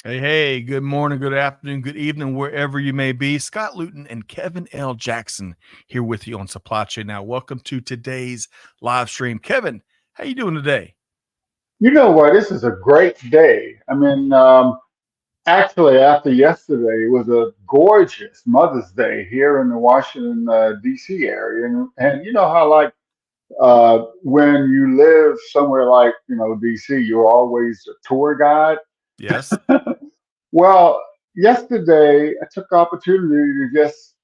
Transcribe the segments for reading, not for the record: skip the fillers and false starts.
Hey, good morning, good afternoon, good evening, wherever you may be. Scott Luton and Kevin L. Jackson here with you on Supply Chain Now. Welcome to today's live stream. Kevin, how you doing today? You know what? This is a great day. Actually, after yesterday, it was a gorgeous Mother's Day here in the Washington, D.C. area. And you know how, when you live somewhere like, D.C., you're always a tour guide. Yes. Well, yesterday, I took the opportunity to just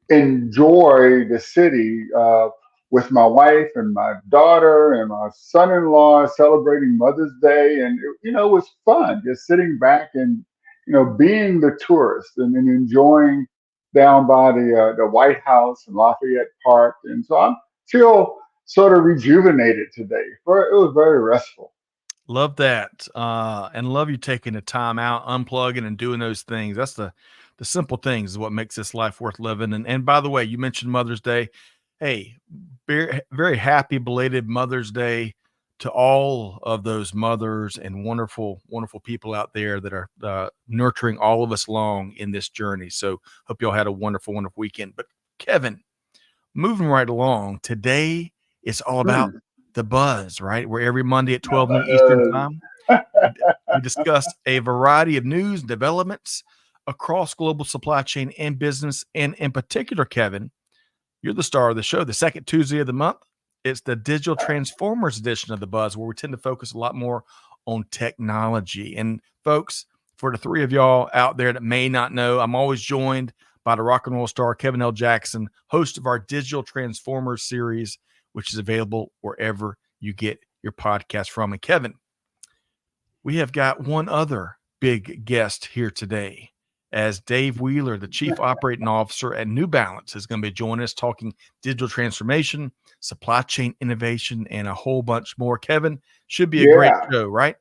enjoy the city with my wife and my daughter and my son-in-law celebrating Mother's Day, and it was fun just sitting back and being the tourist and enjoying down by the White House and Lafayette Park, and so I feel sort of rejuvenated today. It was very restful. Love that. And love you taking the time out, unplugging and doing those things. That's the simple things is what makes this life worth living. And by the way, you mentioned Mother's Day. Hey, very, very happy belated Mother's Day to all of those mothers and wonderful, wonderful people out there that are nurturing all of us along in this journey. So hope y'all had a wonderful, wonderful weekend. But Kevin, moving right along, today is all about Hmm. the buzz, right? Where every Monday at 12 noon Eastern Uh, time, we discuss a variety of news and developments across global supply chain and business. And in particular, Kevin, you're the star of the show. The second Tuesday of the month, it's the Digital Transformers edition of the Buzz, where we tend to focus a lot more on technology. And folks, for the three of y'all out there that may not know, I'm always joined by the rock and roll star Kevin L. Jackson, host of our Digital Transformers series, which is available wherever you get your podcast from. And Kevin, we have got one other big guest here today, as Dave Wheeler, the Chief Operating Officer at New Balance, is going to be joining us talking digital transformation, supply chain innovation, and a whole bunch more. Kevin, should be a great yeah. show, right?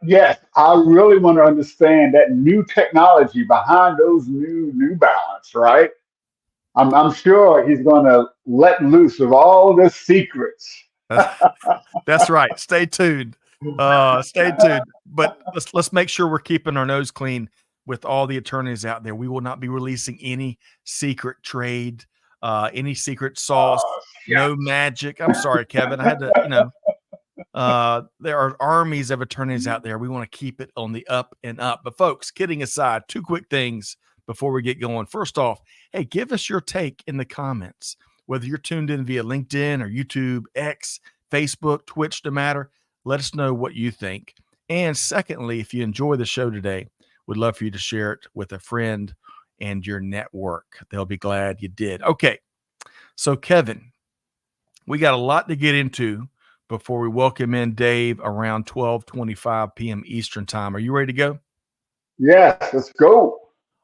Yes, I really want to understand that new technology behind those New Balance, right? I'm sure he's going to let loose of all the secrets. That's right. Stay tuned. Stay tuned. But let's make sure we're keeping our nose clean with all the attorneys out there. We will not be releasing any secret trade, any secret sauce, Oh, no yeah. magic. I'm sorry, Kevin. I had to, there are armies of attorneys out there. We want to keep it on the up and up. But folks, kidding aside, two quick things before we get going. First off, hey, give us your take in the comments, whether you're tuned in via LinkedIn or YouTube, X, Facebook, Twitch, no matter. Let us know what you think. And secondly, if you enjoy the show today, we'd love for you to share it with a friend and your network. They'll be glad you did. Okay. So, Kevin, we got a lot to get into before we welcome in Dave around 12:25 p.m. Eastern time. Are you ready to go? Yes, let's go.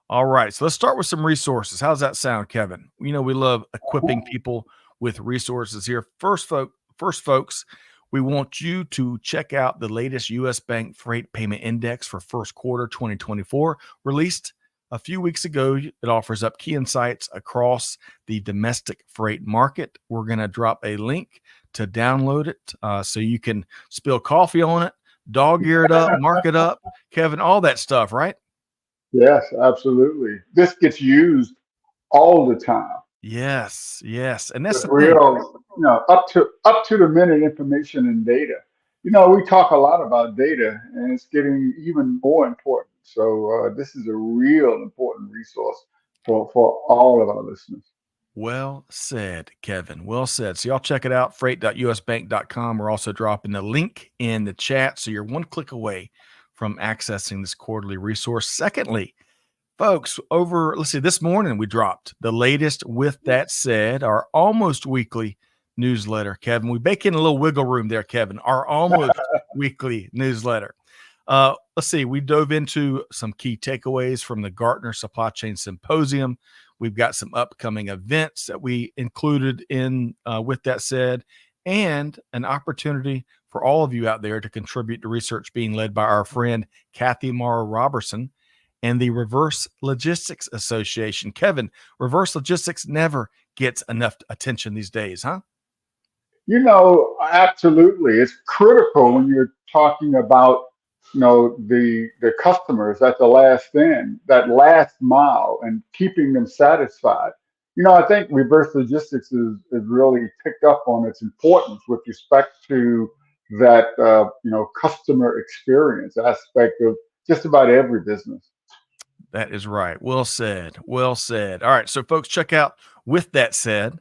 All right. So let's start with some resources. How's that sound, Kevin? You know, we love equipping people with resources here. First, folks, we want you to check out the latest U.S. Bank Freight Payment Index for first quarter 2024, released a few weeks ago. It offers up key insights across the domestic freight market. We're going to drop a link to download it so you can spill coffee on it, dog ear it up, mark it up, Kevin, all that stuff, right? Yes, absolutely. This gets used all the time Yes, yes. And that's with the thing. real, up to the minute information and data. We talk a lot about data, and it's getting even more important. So this is a real important resource for all of our listeners. Well said, Kevin. Well said. So y'all check it out, freight.usbank.com. We're also dropping the link in the chat. So you're one click away from accessing this quarterly resource. Secondly, folks, let's see, this morning we dropped the latest With That Said, our almost weekly newsletter, Kevin. We bake in a little wiggle room there, Kevin, our almost weekly newsletter. Let's see, we dove into some key takeaways from the Gartner Supply Chain Symposium. We've got some upcoming events that we included in With That Said, and an opportunity for all of you out there to contribute to research being led by our friend Kathy Mara Robertson and the Reverse Logistics Association. Kevin, reverse logistics never gets enough attention these days, huh? Absolutely. It's critical when you're talking about the customers at the last end, that last mile, and keeping them satisfied. I think reverse logistics is really picked up on its importance with respect to that customer experience aspect of just about every business. That is right. Well said. Well said. All right. So, folks, check out With That Said,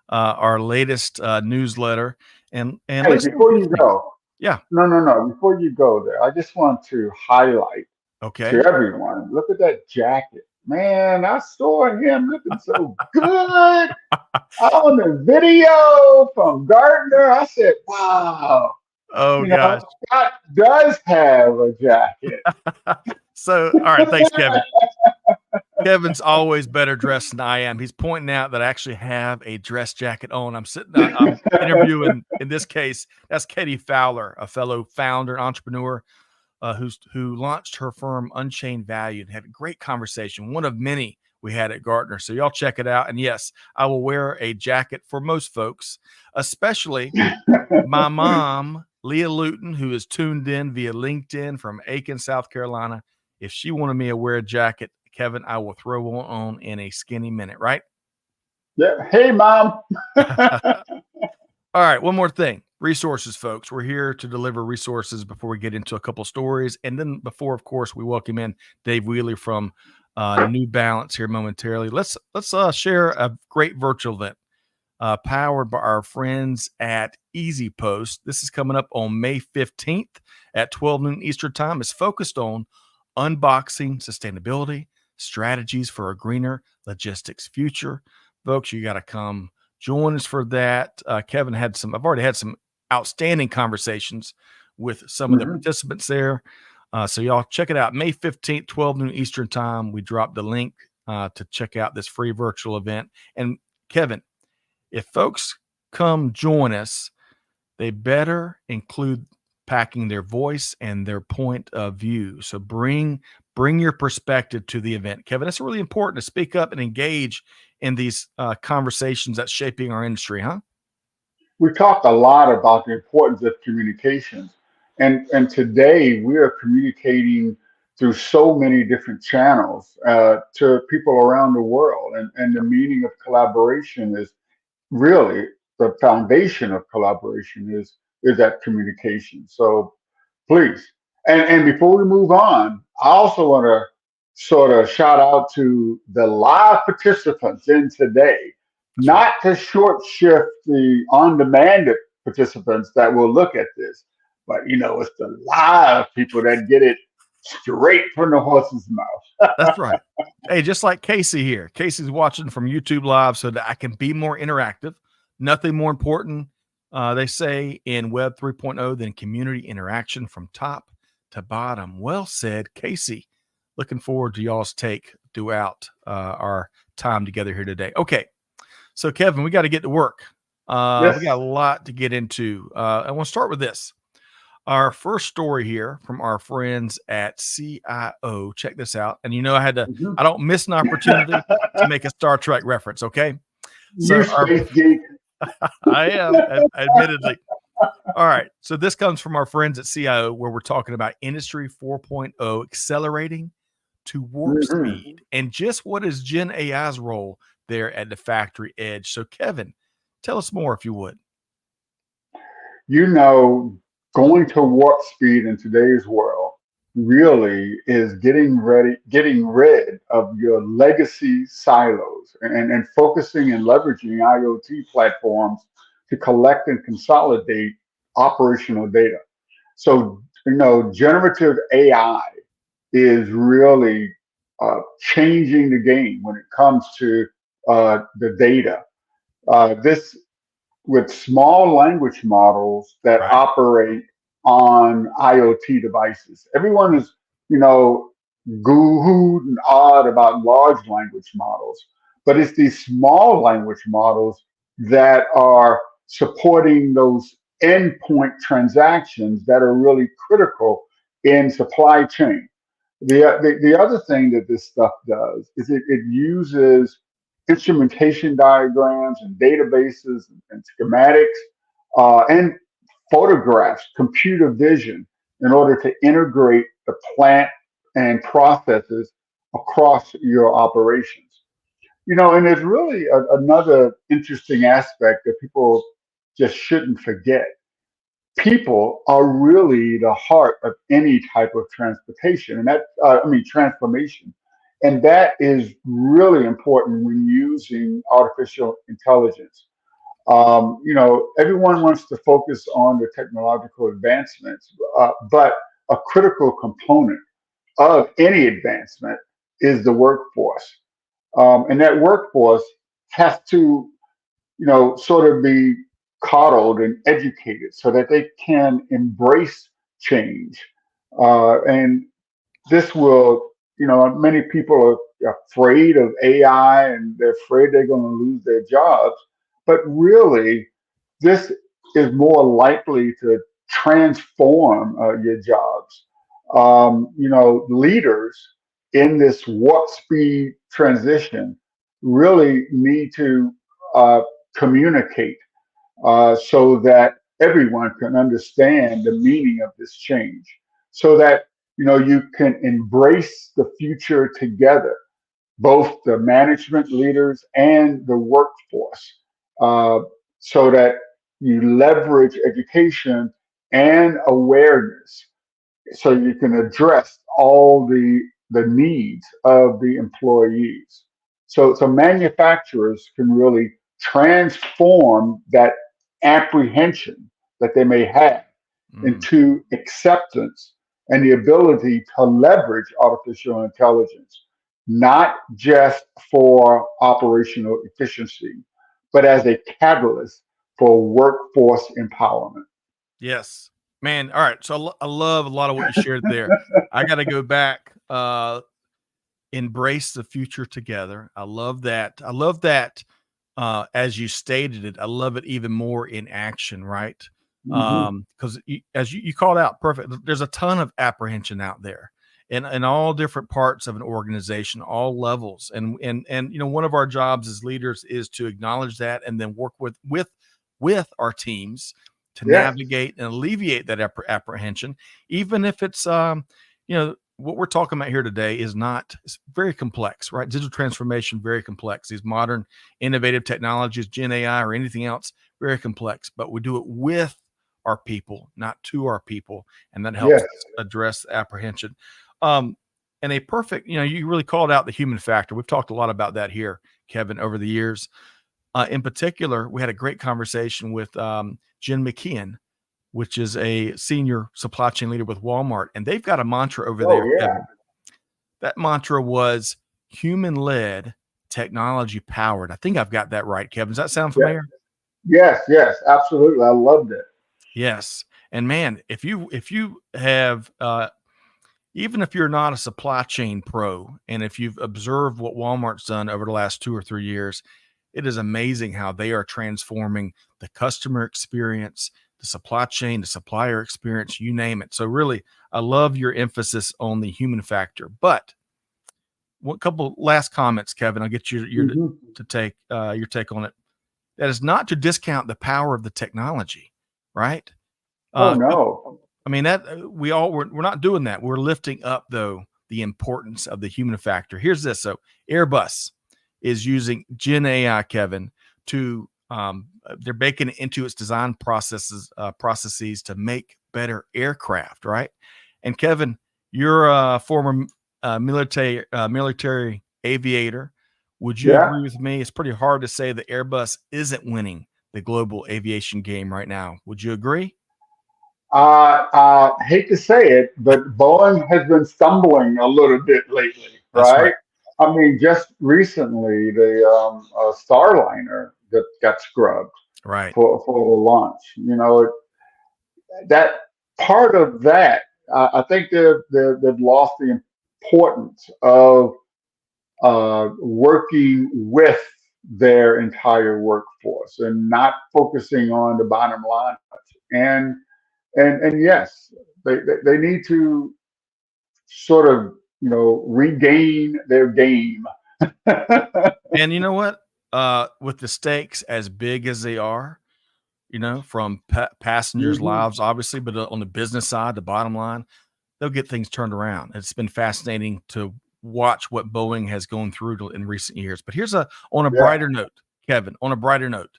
our latest newsletter, and let Hey, us know what before you you think. go, Yeah. no, before you go there, I just want to highlight to Okay. everyone. Look at that jacket. Man, I saw him looking so good on the video from Gardner. I said, wow, Oh gosh. Scott does have a jacket. So, all right. Thanks, Kevin. Kevin's always better dressed than I am. He's pointing out that I actually have a dress jacket on. I'm interviewing, in this case, that's Katie Fowler, a fellow founder and entrepreneur who launched her firm Unchained Value and had a great conversation, one of many we had at Gartner. So y'all check it out. And yes, I will wear a jacket for most folks, especially my mom, Leah Luton, who is tuned in via LinkedIn from Aiken, South Carolina. If she wanted me to wear a jacket, Kevin, I will throw one on in a skinny minute, right? Yeah. Hey, mom. All right, one more thing. Resources, folks. We're here to deliver resources before we get into a couple stories. And then before, of course, we welcome in Dave Wheeler from New Balance here momentarily. Let's share a great virtual event powered by our friends at Easy Post. This is coming up on May 15th at 12 noon Eastern Time. It's focused on unboxing sustainability, strategies for a greener logistics future. Folks, you got to come join us for that. Kevin I've already had some outstanding conversations with some of the Mhm. participants there. So y'all check it out. May 15th, 12 noon Eastern Time. We dropped the link to check out this free virtual event. And Kevin, if folks come join us, they better include packing their voice and their point of view. So bring your perspective to the event. Kevin, it's really important to speak up and engage in these conversations that's shaping our industry, huh? We talked a lot about the importance of communications. And today we are communicating through so many different channels to people around the world. And the Yep. meaning of collaboration is really the foundation of collaboration is that communication. So please. And before we move on, I also want to sort of shout out to the live participants in today, That's right. not to short shift the on demand participants that will look at this, but it's the live people that get it straight from the horse's mouth. That's right. Hey, just like Casey here. Casey's watching from YouTube Live so that I can be more interactive. Nothing more important, they say, in Web 3.0 than community interaction from top to bottom. Well said, Casey. Looking forward to y'all's take throughout our time together here today. Okay, so Kevin, we got to get to work. We got Yes. a lot to get into. I want to start with this. Our first story here from our friends at CIO. Check this out. And Mhm. I don't miss an opportunity to make a Star Trek reference. Okay. You So space geek. I am, admittedly. All right. So this comes from our friends at CIO, where we're talking about Industry 4.0 accelerating to warp Mhm. speed. And just what is Gen AI's role there at the factory edge? So, Kevin, tell us more if you would. you know, Going to warp speed in today's world really is getting rid of your legacy silos and focusing and leveraging IoT platforms to collect and consolidate operational data. So, generative AI is really changing the game when it comes to the data. This with small language models that Right. operate on IoT devices. Everyone is, you know, goo and odd about large language models, but it's these small language models that are supporting those endpoint transactions that are really critical in supply chain. The other thing that this stuff does is it uses instrumentation diagrams and databases and schematics and photographs, computer vision in order to integrate the plant and processes across your operations. And there's really another interesting aspect that people just shouldn't forget. People are really the heart of any type of transportation, and transformation. And that is really important when using artificial intelligence. Everyone wants to focus on the technological advancements, but a critical component of any advancement is the workforce. And that workforce has to, sort of be coddled and educated so that they can embrace change. And this will, many people are afraid of AI and they're afraid they're going to lose their jobs. But really, this is more likely to transform your jobs. Leaders in this warp speed transition really need to uh, communicate so that everyone can understand the meaning of this change, so that you can embrace the future together, both the management leaders and the workforce, uh, so that you leverage education and awareness so you can address all the needs of the employees. So manufacturers can really transform that apprehension that they may have into acceptance and the ability to leverage artificial intelligence, not just for operational efficiency, but as a catalyst for workforce empowerment. Yes, man. All right. So I love a lot of what you shared there. I got to go back. Embrace the future together. I love that. I love that. As you stated it, I love it even more in action, right? Mhm. Because as you called out, perfect. There's a ton of apprehension out there, in all different parts of an organization, all levels, and one of our jobs as leaders is to acknowledge that, and then work with our teams to Yes. navigate and alleviate that apprehension, even if it's what we're talking about here today is not, it's very complex, right? Digital transformation, very complex. These modern innovative technologies, Gen AI or anything else, very complex, but we do it with our people, not to our people. And that helps Yes. us address apprehension. Um, and a perfect, you really called out the human factor. We've talked a lot about that here, Kevin, over the years. In particular, we had a great conversation with Jen McKeon, which is a senior supply chain leader with Walmart. And they've got a mantra over Oh there, yeah. Kevin. That mantra was human led, technology powered. I think I've got that right, Kevin. Does that sound Yeah. familiar? Yes. Yes. Absolutely. I loved it. Yes. And man, if you have even if you're not a supply chain pro, and if you've observed what Walmart's done over the last 2 or 3 years, it is amazing how they are transforming the customer experience, the supply chain, the supplier experience, you name it. So really, I love your emphasis on the human factor. But one couple last comments, Kevin. I'll get your Hmm. to take your take on it. That is not to discount the power of the technology, right? Oh So no. I mean that we're not doing that. We're lifting up though the importance of the human factor. Here's this. So Airbus is using Gen AI, Kevin, to they're baking it into its design processes to make better aircraft, right? And Kevin, you're a former military aviator. Would you Yeah. agree with me? It's pretty hard to say that Airbus isn't winning the global aviation game right now. Would you agree? Hate to say it, but Boeing has been stumbling a little bit lately, That's right. right? I mean, just recently, the Starliner got scrubbed Right. for the launch. That part of that, I think they've lost the importance of working with their entire workforce and not focusing on the bottom line. And and yes, they need to sort of regain their game. And you know what? With the stakes as big as they are, from passengers' Hmm. lives, obviously, but on the business side, the bottom line, they'll get things turned around. It's been fascinating to watch what Boeing has gone through in recent years. But on a Yeah. brighter note, Kevin, on a brighter note,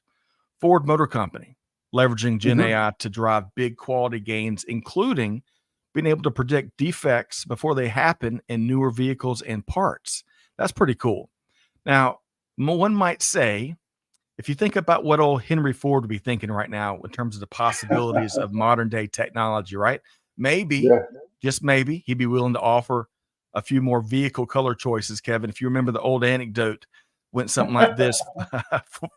Ford Motor Company leveraging Gen Hmm. AI to drive big quality gains, including being able to predict defects before they happen in newer vehicles and parts. That's pretty cool. Now, one might say, if you think about what old Henry Ford would be thinking right now in terms of the possibilities of modern day technology, right? Maybe, Yeah. just maybe, he'd be willing to offer a few more vehicle color choices, Kevin. If you remember the old anecdote, went something like this.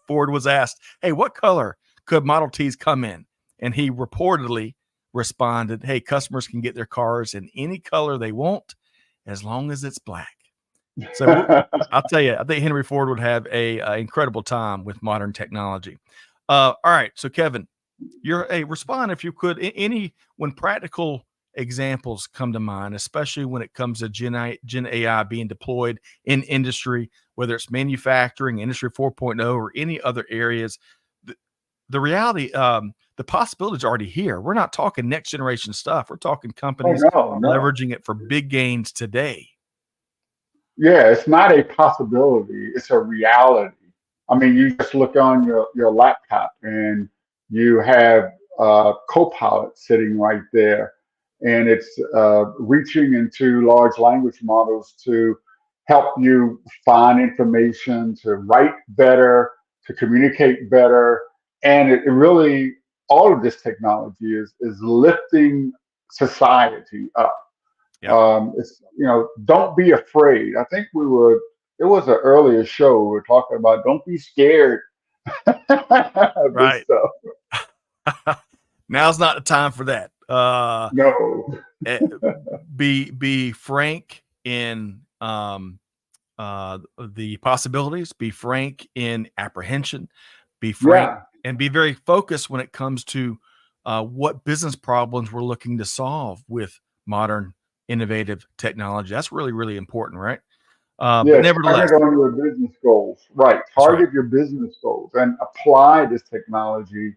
Ford was asked, "Hey, what color could Model Ts come in?" And he reportedly responded, "Hey, customers can get their cars in any color they want as long as it's black." So I'll tell you, I think Henry Ford would have a incredible time with modern technology. All right, so Kevin, respond if you could. Any when practical examples come to mind, especially when it comes to Gen AI being deployed in industry, whether it's manufacturing, Industry 4.0, or any other areas. The, the reality, the possibilities are already here. We're not talking next generation stuff. We're talking Oh companies no, no. leveraging it for big gains today. Yeah, it's not a possibility, it's a reality. I mean, you just look on your laptop and you have Copilot sitting right there, and it's reaching into large language models to help you find information, to write better, to communicate better. And it really, all of this technology is lifting society up. Yep. It's don't be afraid. I think we were. It was an earlier show. We were talking about don't be scared of this Right. stuff. Now's not the time for that. No. Eh, be frank in the possibilities. Be frank in apprehension. Be frank Yeah. and be very focused when it comes to what business problems we're looking to solve with modern, innovative technology. That's really, really important, right? But Yeah. nevertheless, Target on your business goals. Right. that's right. Target your business goals and apply this technology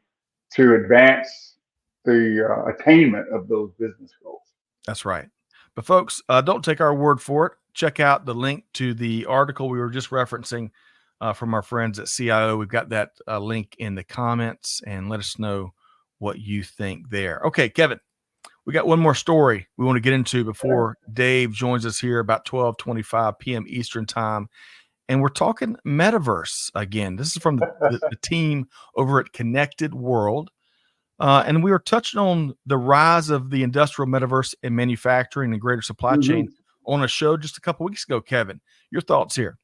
to advance the attainment of those business goals. That's right. But folks, don't take our word for it. Check out the link to the article we were just referencing from our friends at CIO. We've got that link in the comments, and let us know what you think there. Okay, Kevin, we got one more story we want to get into before Dave joins us here about 12:25 p.m. Eastern time. And we're talking metaverse again. This is from the team over at Connected World. And we were touching on the rise of the industrial metaverse in manufacturing and greater supply chain Mhm. on a show just a couple weeks ago. Kevin, your thoughts here?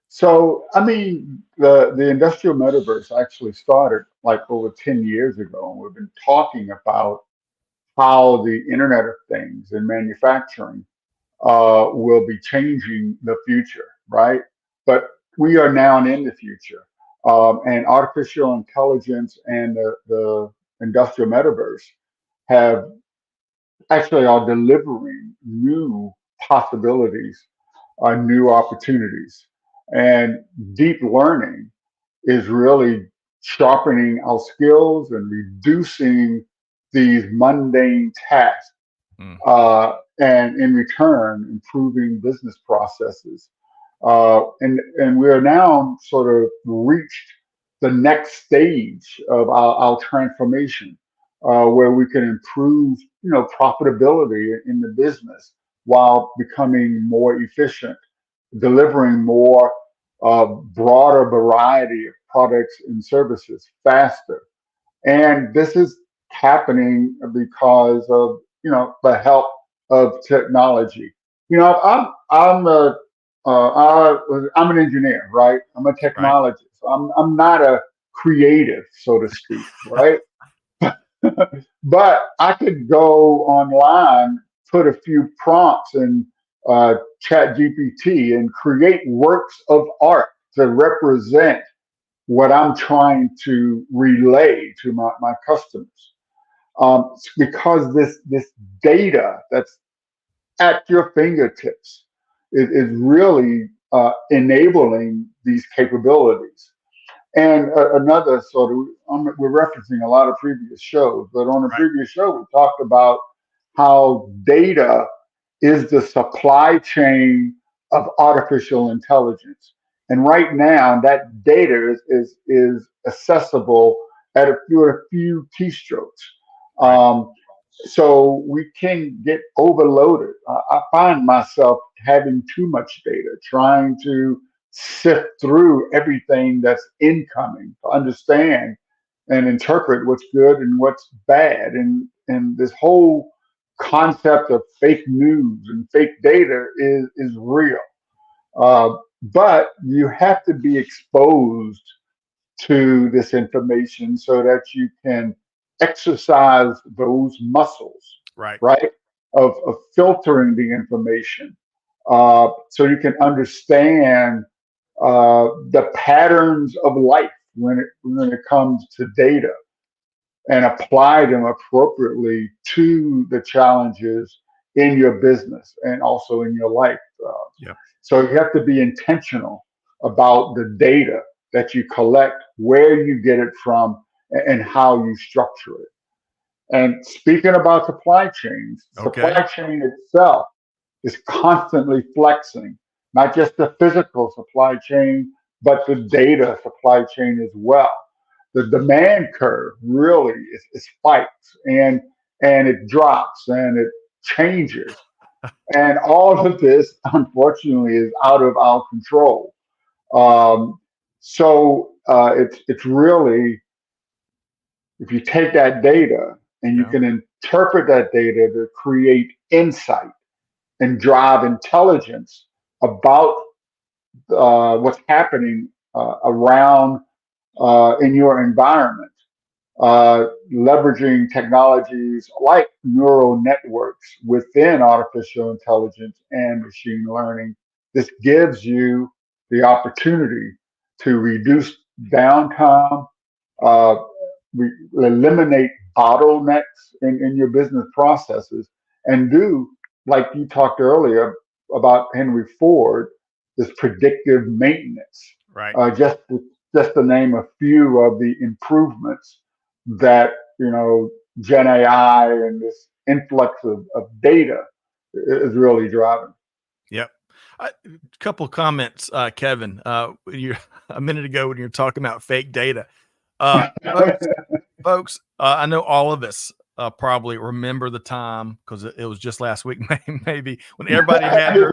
So, I mean, the industrial metaverse actually started like over 10 years ago, and we've been talking about how the Internet of Things and manufacturing will be changing the future, right? But we are now in the future, and artificial intelligence and the industrial metaverse have actually are delivering new possibilities, new opportunities, and deep learning is really sharpening our skills and reducing these mundane tasks, Mm, and in return, improving business processes. And we are now sort of reached the next stage of our transformation, where we can improve, profitability in the business while becoming more efficient, delivering more broader variety of products and services faster. And this is happening because of the help of technology. I'm an engineer, right? I'm a right. technologist. I'm not a creative, so to speak, right? But I could go online, put a few prompts in Chat GPT, and create works of art to represent what I'm trying to relay to my customers. Because this data that's at your fingertips is really enabling these capabilities. And another sort of, we're referencing a lot of previous shows, but on a Right. previous show, we talked about how data is the supply chain of artificial intelligence. And right now, that data is accessible at a few keystrokes. Right. Um, so we can get overloaded. I find myself having too much data, trying to sift through everything that's incoming to understand and interpret what's good and what's bad. And this whole concept of fake news and fake data is real. But you have to be exposed to this information so that you can exercise those muscles, Right. right? Of filtering the information so you can understand the patterns of life when it comes to data and apply them appropriately to the challenges in your business and also in your life. Yep. So you have to be intentional about the data that you collect, where you get it from, and how you structure it. And speaking about Okay. supply chain itself is constantly flexing, not just the physical supply chain, but the data supply chain as well. The demand curve really is spikes and it drops and it changes. And all of this, unfortunately, is out of our control. Um, it's really, if you take that data and you Yeah. can interpret that data to create insight and drive intelligence about what's happening around in your environment, leveraging technologies like neural networks within artificial intelligence and machine learning. This gives you the opportunity to reduce downtime, uh, eliminate bottlenecks in your business processes, and do, like you talked earlier about Henry Ford, this predictive maintenance. Right. Uh, just just to name a few of the improvements that Gen AI and this influx of data is really driving. Yep. A couple comments, Kevin. You a minute ago when you were talking about fake data, folks. I know all of us probably remember the time because it was just last week, maybe when everybody had their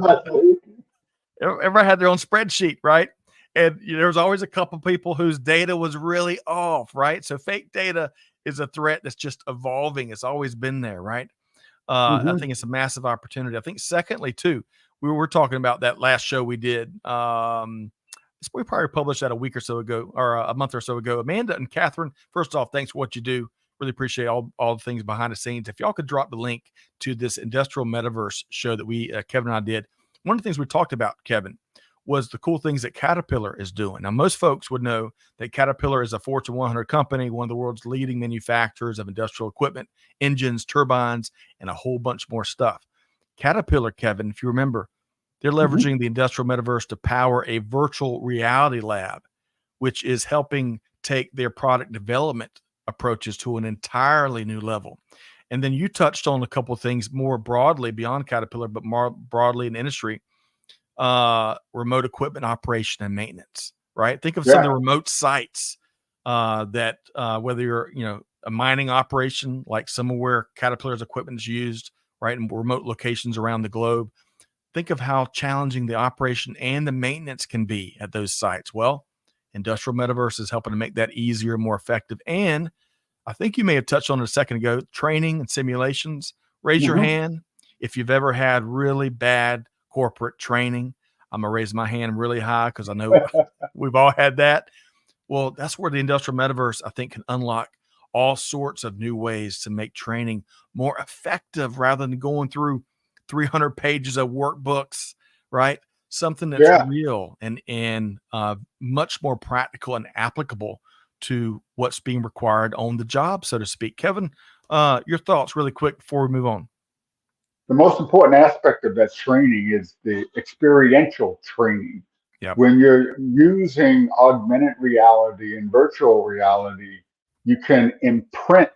own spreadsheet, right? And there was always a couple people whose data was really off, right? So fake data is a threat that's just evolving. It's always been there, right? I Mhm. think it's a massive opportunity. I think secondly, too, we were talking about that last show we did. We probably published that a week or so ago, or a month or so ago. Amanda and Catherine, first off, thanks for what you do. Really appreciate all the things behind the scenes. If y'all could drop the link to this industrial metaverse show that Kevin and I did, one of the things we talked about, Kevin, was the cool things that Caterpillar is doing. Now, most folks would know that Caterpillar is a Fortune 100 company, one of the world's leading manufacturers of industrial equipment, engines, turbines, and a whole bunch more stuff. Caterpillar, Kevin, if you remember, they're Mhm. leveraging the industrial metaverse to power a virtual reality lab, which is helping take their product development approaches to an entirely new level. And then you touched on a couple of things more broadly beyond Caterpillar, but more broadly in industry, remote equipment operation and maintenance, right? Think of some of Yeah, the remote sites that whether you're, a mining operation like somewhere where Caterpillar's equipment is used, right, in remote locations around the globe. Think of how challenging the operation and the maintenance can be at those sites. Well, industrial metaverse is helping to make that easier, more effective. And I think you may have touched on it a second ago, training and simulations. Raise your hmm hand if you've ever had really bad corporate training. I'm going to raise my hand really high because I know we've all had that. Well, that's where the industrial metaverse, I think, can unlock all sorts of new ways to make training more effective rather than going through 300 pages of workbooks, right? Something that's yeah. real and much more practical and applicable to what's being required on the job, so to speak. Kevin, your thoughts really quick before we move on. The most important aspect of that training is the experiential training. Yep. When you're using augmented reality and virtual reality, you can imprint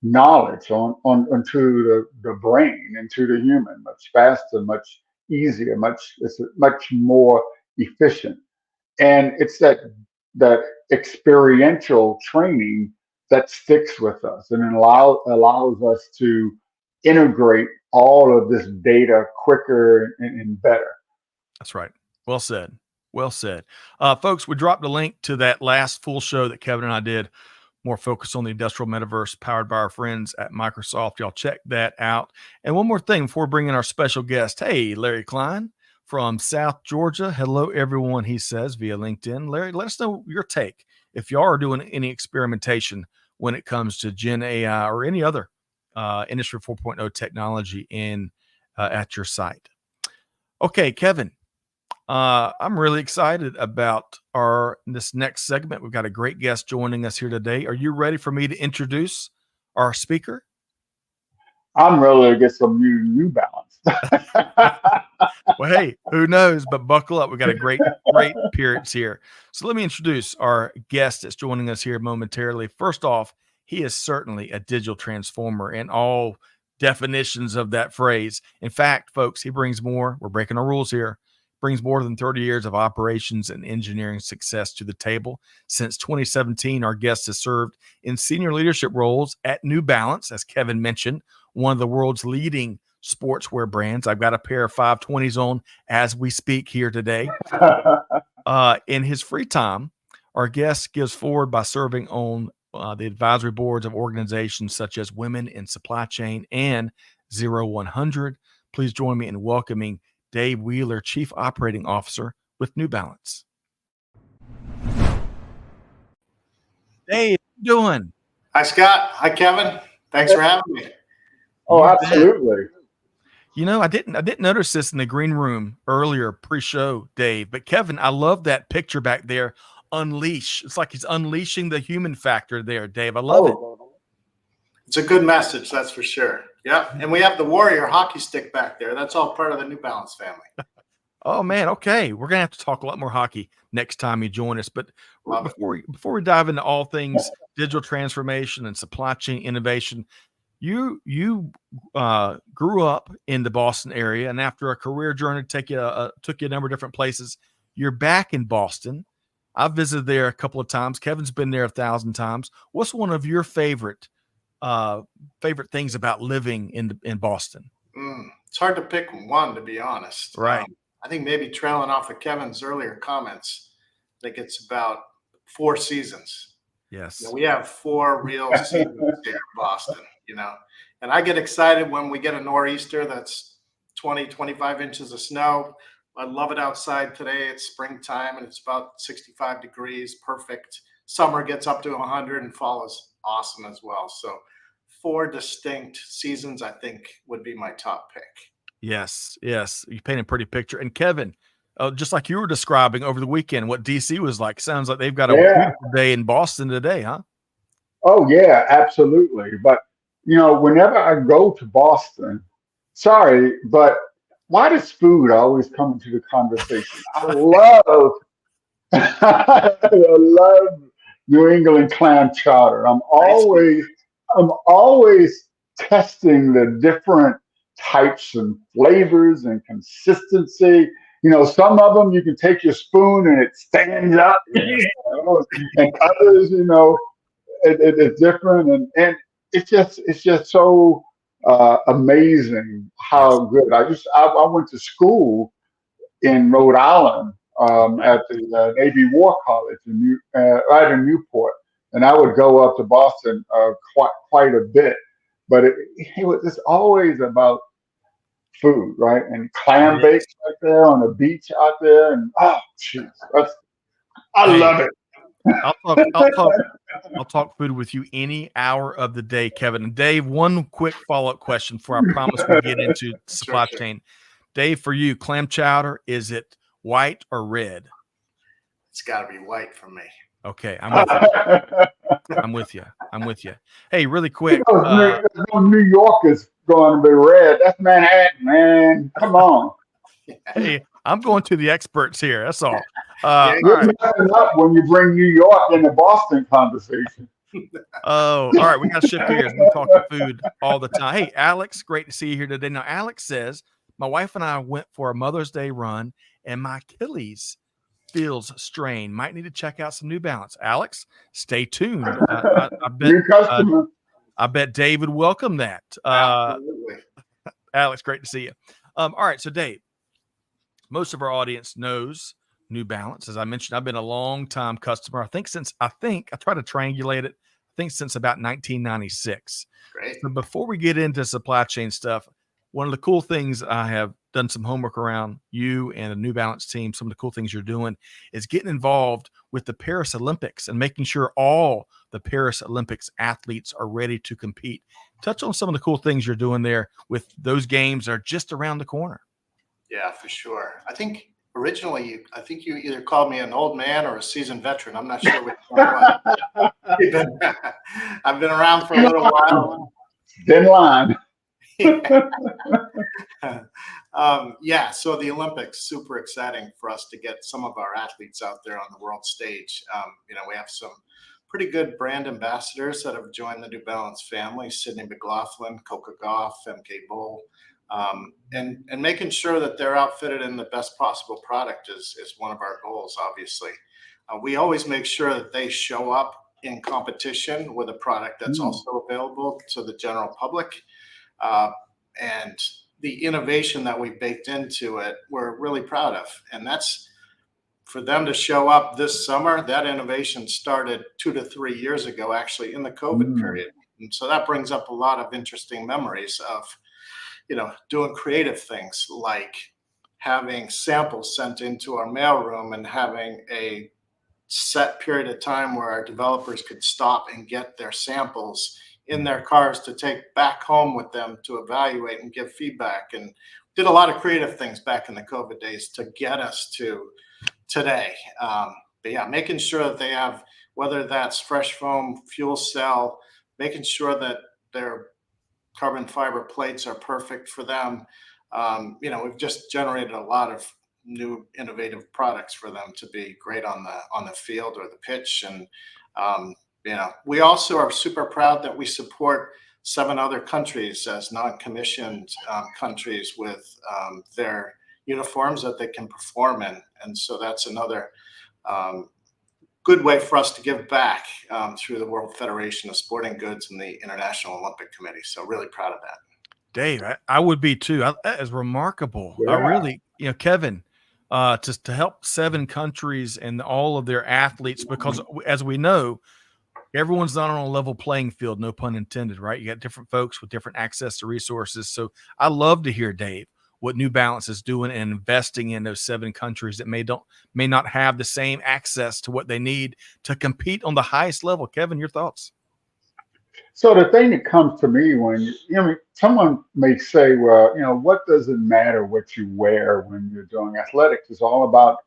knowledge onto the brain, into the human, much faster, much easier, it's much more efficient. And it's that experiential training that sticks with us and allows us to integrate all of this data quicker and better. That's right. Well said. Well said. Folks, we dropped a link to that last full show that Kevin and I did, more focused on the industrial metaverse, powered by our friends at Microsoft. Y'all check that out. And one more thing before bringing our special guest. Hey, Larry Klein from South Georgia. Hello, everyone, he says via LinkedIn. Larry, let us know your take if you are doing any experimentation when it comes to Gen AI or any other Industry 4.0 technology at your site. Okay, Kevin, I'm really excited about this next segment. We've got a great guest joining us here today. Are you ready for me to introduce our speaker? I'm ready to get some New Balance. Well, hey, who knows? But buckle up. We've got a great appearance here. So let me introduce our guest that's joining us here momentarily. First off, he is certainly a digital transformer in all definitions of that phrase. In fact, folks, he brings more. We're breaking our rules here. Brings more than 30 years of operations and engineering success to the table. Since 2017, our guest has served in senior leadership roles at New Balance, as Kevin mentioned, one of the world's leading sportswear brands. I've got a pair of 520s on as we speak here today. In his free time, our guest gives forward by serving on the advisory boards of organizations such as Women in Supply Chain and 0100. Please join me in welcoming Dave Wheeler, Chief Operating Officer with New Balance. Dave, how you doing? Hi, Scott. Hi, Kevin. Thanks for having me. Oh, absolutely. You know, I didn't notice this in the green room earlier pre-show, Dave, but Kevin, I love that picture back there. Unleash. It's like he's unleashing the human factor there, Dave. I love it. It's a good message, that's for sure. Yeah. And we have the Warrior hockey stick back there. That's all part of the New Balance family. Oh man, okay. We're gonna have to talk a lot more hockey next time you join us. But before we dive into all things digital transformation and supply chain innovation, you grew up in the Boston area, and after a career journey took you a number of different places. You're back in Boston. I've visited there a couple of times. Kevin's been there 1,000 times. What's one of your favorite things about living in Boston? It's hard to pick one, to be honest. Right. I think maybe trailing off of Kevin's earlier comments, I think it's about 4 seasons. Yes. We have 4 real seasons here in Boston, and I get excited when we get a nor'easter that's 20, 25 inches of snow. I love it outside today. It's springtime and it's about 65 degrees, perfect. Summer gets up to 100 and fall is awesome as well. So 4 distinct seasons, I think, would be my top pick. Yes. You paint a pretty picture. And Kevin, just like you were describing over the weekend, what DC was like, sounds like they've got a beautiful day in Boston today, huh? Oh yeah, absolutely. But whenever I go to Boston, sorry, but why does food always come into the conversation? I love New England clam chowder. I'm always testing the different types and flavors and consistency. Some of them you can take your spoon and it stands up, and others, it's different, and it's just so amazing how good. I went to school in Rhode Island at the Navy War College right in Newport, and I would go up to Boston quite a bit. But it's always about food, right? And clam bakes right there on the beach out there, and I love it. I'll talk food with you any hour of the day, Kevin. And Dave, one quick follow-up question before I promise we'll get into supply chain. Dave, for you, clam chowder, is it white or red? It's got to be white for me. Okay, I'm with you. I'm with you. Hey, really quick. New York is going to be red. That's Manhattan, man. Come on. Hey, I'm going to the experts here. That's all. Yeah. All You're right. messing up when you bring New York into Boston conversation. Oh, all right. We got to shift gears. We talk to food all the time. Hey, Alex, great to see you here today. Now, Alex says, my wife and I went for a Mother's Day run and my Achilles feels strained. Might need to check out some New Balance. Alex, stay tuned. I bet New customer. I bet Dave would welcome that. Absolutely. Alex, great to see you. All right. So, Dave, most of our audience knows New Balance. As I mentioned, I've been a long time customer. I think I try to triangulate it. I think since about 1996. Great. So before we get into supply chain stuff, one of the cool things I have done some homework around you and the New Balance team. Some of the cool things you're doing is getting involved with the Paris Olympics and making sure all the Paris Olympics athletes are ready to compete. Touch on some of the cool things you're doing there with those games that are just around the corner. Yeah, for sure. I think originally, you either called me an old man or a seasoned veteran. I'm not sure which one it was. I've been around for a little while. Thin line. Yeah, so the Olympics, super exciting for us to get some of our athletes out there on the world stage. We have some pretty good brand ambassadors that have joined the New Balance family: Sydney McLaughlin, Coca Gauff, MK Bull. And making sure that they're outfitted in the best possible product is one of our goals, obviously. We always make sure that they show up in competition with a product that's also available to the general public. And the innovation that we baked into it, we're really proud of. And that's for them to show up this summer. That innovation started 2 to 3 years ago, actually, in the COVID period. And so that brings up a lot of interesting memories of doing creative things like having samples sent into our mailroom and having a set period of time where our developers could stop and get their samples in their cars to take back home with them to evaluate and give feedback. And did a lot of creative things back in the COVID days to get us to today. But yeah, making sure that they have, whether that's fresh foam, fuel cell, making sure that their carbon fiber plates are perfect for them. We've just generated a lot of new innovative products for them to be great on the field or the pitch. And we also are super proud that we support 7 other countries as non-commissioned countries with their uniforms that they can perform in. And so that's another good way for us to give back through the World Federation of Sporting Goods and the International Olympic Committee. So really proud of that. Dave, I would be too. That is remarkable. Yeah. I really, Kevin, to help 7 countries and all of their athletes, because as we know, everyone's not on a level playing field, no pun intended, right? You got different folks with different access to resources. So I love to hear, Dave, what New Balance is doing and investing in those 7 countries that may not have the same access to what they need to compete on the highest level. Kevin, your thoughts? So the thing that comes to me when someone may say, well, what does it matter what you wear when you're doing athletics? It's all about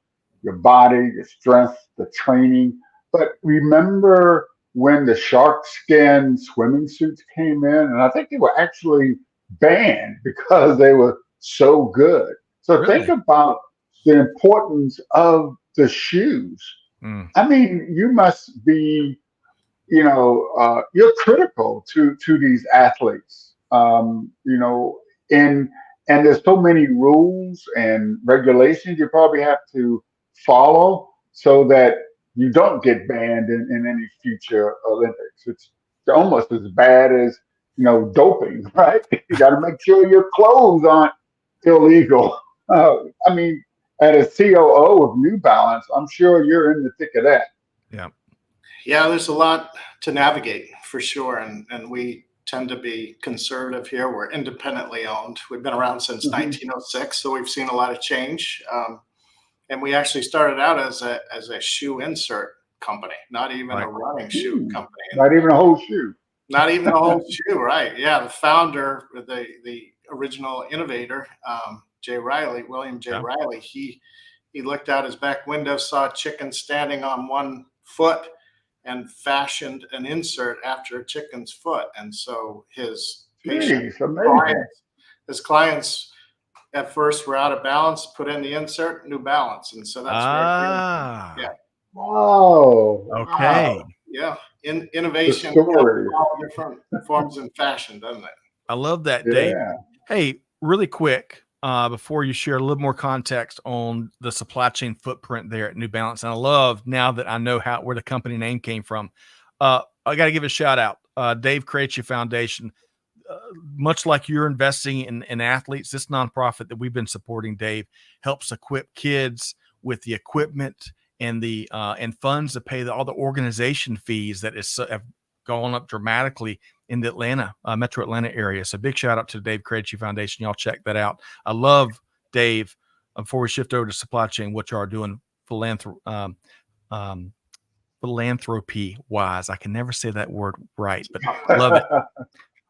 your body, your strength, the training. But remember when the shark skin swimming suits came in, and I think they were actually banned because they were so good. So Really? Think about the importance of the shoes. I mean, you must be, you're critical to these athletes, and there's so many rules and regulations you probably have to follow so that you don't get banned in any future Olympics. It's almost as bad as doping, right? You got to make sure your clothes aren't illegal. I mean, as a COO of New Balance, I'm sure you're in the thick of that. Yeah, there's a lot to navigate for sure. And we tend to be conservative here. We're independently owned. We've been around since 1906, so we've seen a lot of change. And we actually started out as a shoe insert company, not even a running shoe company. Not even a whole shoe. Not even a whole shoe, right? Yeah, the founder, the original innovator, William J. Riley, he looked out his back window, saw a chicken standing on one foot, and fashioned an insert after a chicken's foot. And so his clients at first we're out of balance, put in the insert, New Balance. And so that's where it came from. Yeah. Wow. Okay. Wow. Yeah. The Innovation comes story. in all different forms and fashion, doesn't it? I love that, Dave. Yeah. Hey, really quick, before you share a little more context on the supply chain footprint there at New Balance, and I love now that I know where the company name came from. I got to give a shout out, Dave Krejci Foundation. Much like you're investing in athletes, this nonprofit that we've been supporting, Dave, helps equip kids with the equipment and the and funds to pay all the organization fees that have gone up dramatically in the Atlanta, Metro Atlanta area. So big shout out to the Dave Krejci Foundation. Y'all check that out. I love, Dave, before we shift over to supply chain, what you are doing philanthropy wise. I can never say that word right, but love it.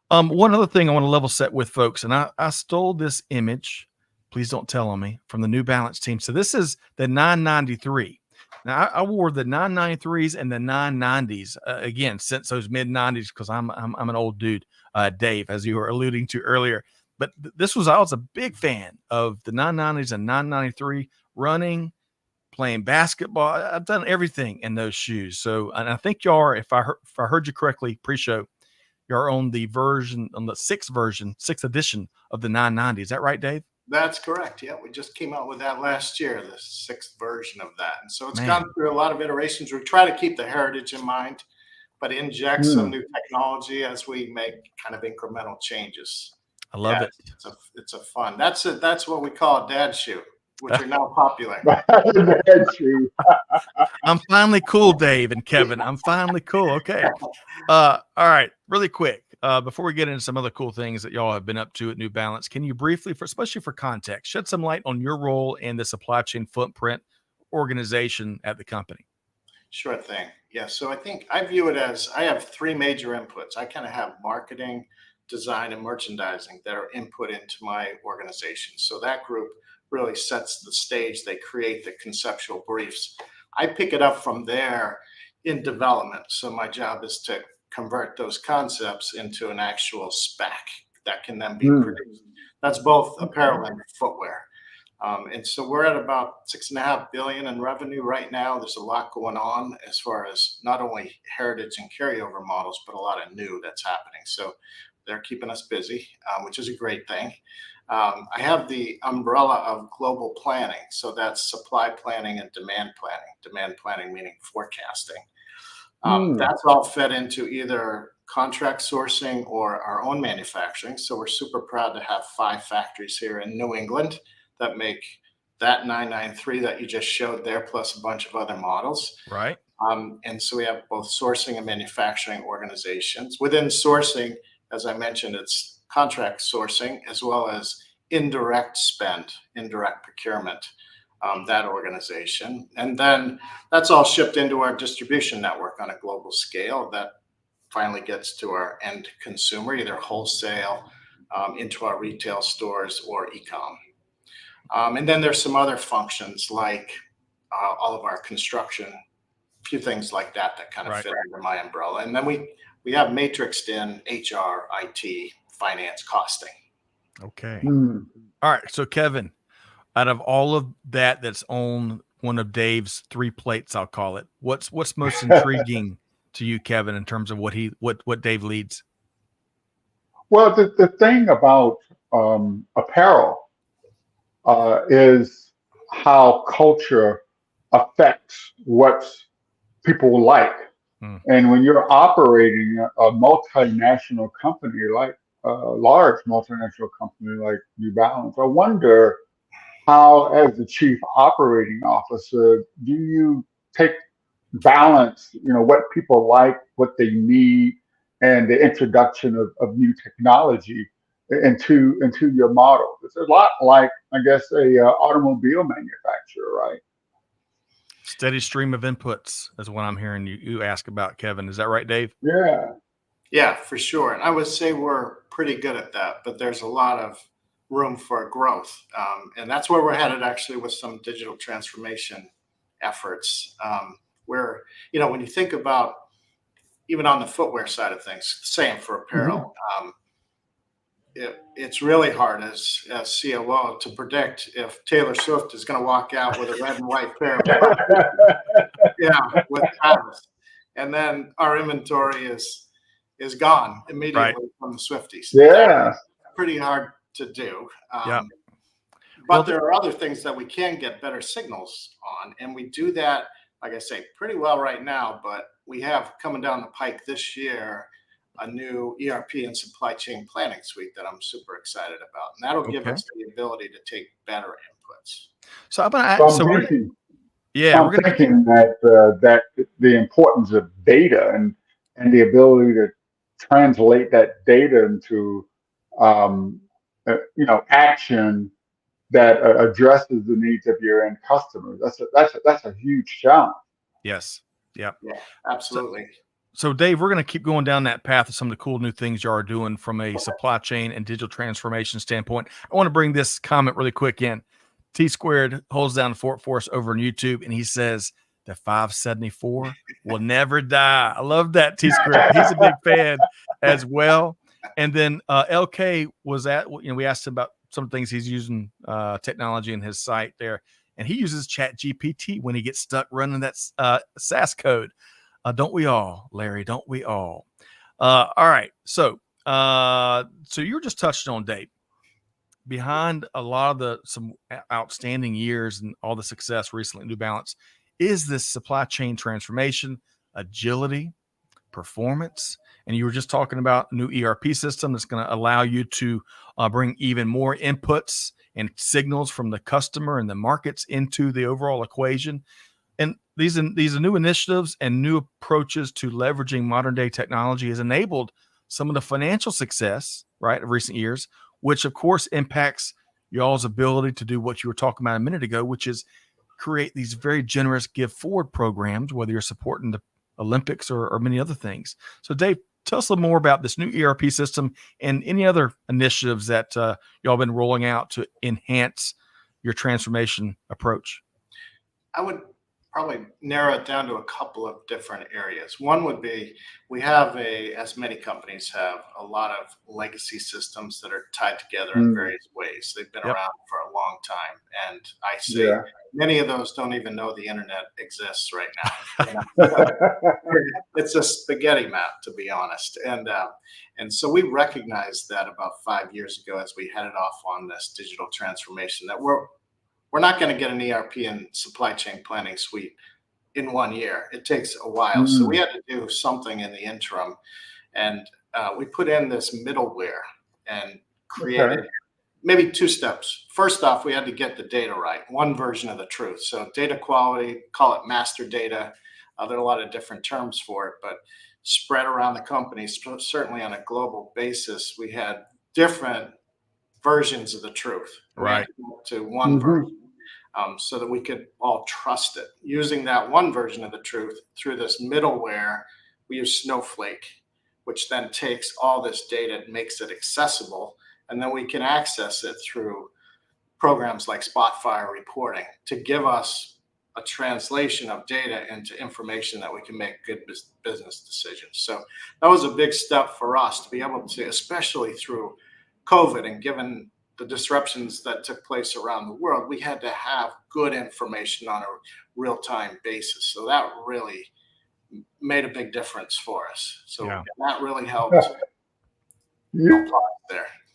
One other thing I want to level set with folks, and I stole this image, please don't tell on me, from the New Balance team. So this is the 993. Now I wore the 993s and the 990s again since those mid 90s because I'm an old dude, Dave, as you were alluding to earlier. But I was a big fan of the 990s and 993 running, playing basketball. I've done everything in those shoes. So, and I think y'all are, if I heard you correctly, pre-show, you're on the sixth edition of the 990. Is that right, Dave? That's correct. Yeah, we just came out with that last year, the 6th version of that. And so it's Man. gone through a lot of iterations. We try to keep the heritage in mind, but inject some new technology as we make kind of incremental changes. I love it. It's a fun. That's what we call a dad shoe, which are now popular. That's true. I'm finally cool, Dave and Kevin. I'm finally cool. Okay. All right. Really quick, before we get into some other cool things that y'all have been up to at New Balance, can you briefly, especially for context, shed some light on your role in the supply chain footprint organization at the company? Sure thing. Yeah. So I think I view it as I have 3 major inputs. I kind of have marketing, design, and merchandising that are input into my organization. So that group really sets the stage. They create the conceptual briefs. I pick it up from there in development. So my job is to convert those concepts into an actual spec that can then be produced. That's both apparel and footwear. And so we're at about 6.5 billion in revenue right now. There's a lot going on as far as not only heritage and carryover models, but a lot of new that's happening. So they're keeping us busy, which is a great thing. I have the umbrella of global planning. So that's supply planning and demand planning. Demand planning meaning forecasting. That's all fed into either contract sourcing or our own manufacturing. So we're super proud to have 5 factories here in New England that make that 993 that you just showed there, plus a bunch of other models. Right. And so we have both sourcing and manufacturing organizations. Within sourcing, as I mentioned, it's contract sourcing as well as indirect spend, indirect procurement, that organization. And then that's all shipped into our distribution network on a global scale that finally gets to our end consumer, either wholesale, into our retail stores or e-com. And then there's some other functions like all of our construction, a few things like that that kind of fit under my umbrella. And then we have matrixed in HR, IT, finance, costing. Okay. All right. So Kevin, out of all of that's on one of Dave's 3 plates, I'll call it, what's most intriguing to you, Kevin, in terms of what Dave leads? Well, the thing about apparel is how culture affects what people like. And when you're operating a multinational company, like a large multinational company like New Balance, I wonder how, as the chief operating officer, do you take balance, what people like, what they need, and the introduction of new technology into your model? It's a lot like, I guess, a automobile manufacturer, right? Steady stream of inputs is what I'm hearing you ask about, Kevin. Is that right, Dave? Yeah, for sure. And I would say we're pretty good at that, but there's a lot of room for growth. And that's where we're headed actually with some digital transformation efforts. Where, when you think about even on the footwear side of things, same for apparel. it's really hard as COO to predict if Taylor Swift is going to walk out with a red and white pair of glasses, yeah, with Travis, and then our inventory is gone immediately Right. from the Swifties. That's Yeah. pretty hard to do. Yeah. But Well, there are other things that we can get better signals on, and we do that, like I say, pretty well right now. But we have coming down the pike this year a new ERP and supply chain planning suite that I'm super excited about, and that'll give Okay. us the ability to take better inputs. So I'm gonna. So So we're thinking, yeah, I'm we're gonna. thinking that that the importance of data and the ability to translate that data into action that addresses the needs of your end customers. That's a huge challenge. Yes. Yeah. Yeah, So, absolutely. so Dave, we're going to keep going down that path of some of the cool new things you are doing from a supply chain and digital transformation standpoint. I want to bring this comment really quick in. T Squared holds down the fort for us over on YouTube, and he says the 574 will never die. I love that, T Squared. He's a big fan as well. And then LK was we asked him about some things he's using technology in his site there, and he uses Chat GPT when he gets stuck running that SAS code. Don't we all, Larry? Don't we all? All right. So you were just touching on, Dave, behind a lot of some outstanding years and all the success recently, New Balance, is this supply chain transformation, agility, performance. And you were just talking about a new ERP system that's going to allow you to bring even more inputs and signals from the customer and the markets into the overall equation. And these new initiatives and new approaches to leveraging modern day technology has enabled some of the financial success, right, of recent years, which of course impacts y'all's ability to do what you were talking about a minute ago, which is create these very generous give forward programs, whether you're supporting the Olympics or many other things. So Dave, tell us a little more about this new ERP system and any other initiatives that y'all been rolling out to enhance your transformation approach. I would probably narrow it down to a couple of different areas. One would be we have as many companies have, a lot of legacy systems that are tied together in various ways. They've been around for a long time. And I say many of those don't even know the internet exists right now. It's a spaghetti map, to be honest. And so we recognized that about 5 years ago as we headed off on this digital transformation, that we're not going to get an ERP and supply chain planning suite in 1 year. It takes a while. So we had to do something in the interim. And we put in this middleware and created maybe 2 steps. First off, we had to get the data right, one version of the truth. So data quality, call it master data. There are a lot of different terms for it, but spread around the company, certainly on a global basis, we had different versions of the truth. Right. To one version. So that we could all trust it. Using that one version of the truth through this middleware, we use Snowflake, which then takes all this data and makes it accessible. And then we can access it through programs like Spotfire reporting to give us a translation of data into information that we can make good business decisions. So that was a big step for us to be able to, especially through COVID and given the disruptions that took place around the world, we had to have good information on a real-time basis. So that really made a big difference for us. So that really helped. There.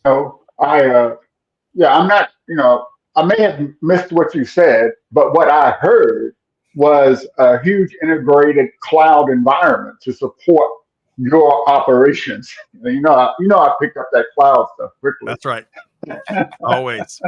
I'm not, I may have missed what you said, but what I heard was a huge integrated cloud environment to support your operations. I picked up that cloud stuff quickly. That's right. Always.